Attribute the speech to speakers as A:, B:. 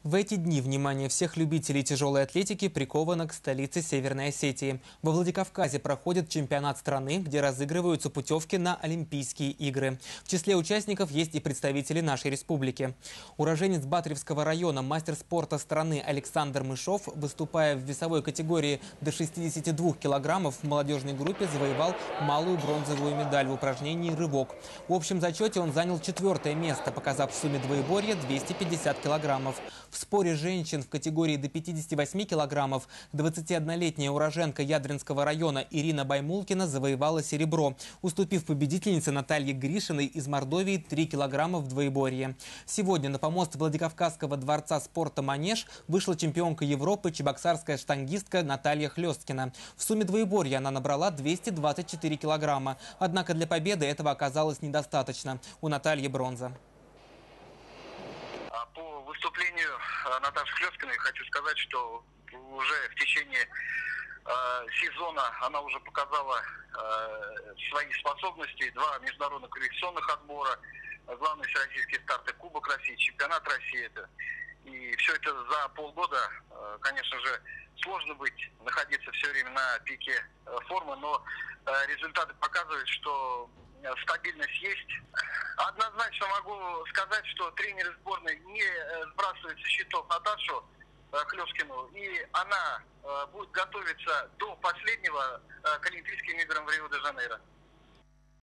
A: В эти дни внимание всех любителей тяжелой атлетики приковано к столице Северной Осетии. Во Владикавказе проходит чемпионат страны, где разыгрываются путевки на Олимпийские игры. В числе участников есть и представители нашей республики. Уроженец Батревского района, мастер спорта страны Александр Мышов, выступая в весовой категории до 62 килограммов, в молодежной группе завоевал малую бронзовую медаль в упражнении «Рывок». В общем зачете он занял 4-е место, показав в сумме двоеборья 250 килограммов. В споре женщин в категории до 58 килограммов 21-летняя уроженка Ядринского района Ирина Баймулкина завоевала серебро, уступив победительнице Наталье Гришиной из Мордовии 3 килограмма в двоеборье. Сегодня на помост Владикавказского дворца спорта «Манеж» вышла чемпионка Европы, чебоксарская штангистка Наталья Хлесткина. В сумме двоеборья она набрала 224 килограмма. Однако для победы этого оказалось недостаточно. У Натальи бронза.
B: По выступлению Наташи Хлесткиной хочу сказать, что уже в течение сезона она уже показала свои способности. 2 международных квалификационных отбора, главный всероссийский старт и Кубок России, чемпионат России. И все это за полгода, конечно же, сложно находиться все время на пике формы, но результаты показывают, что стабильность есть. Однозначно могу сказать, что тренеры сборной не сбрасывают со счетов Наташу Хлесткину, и она будет готовиться до последнего к Олимпийским играм в Рио-де-Жанейро.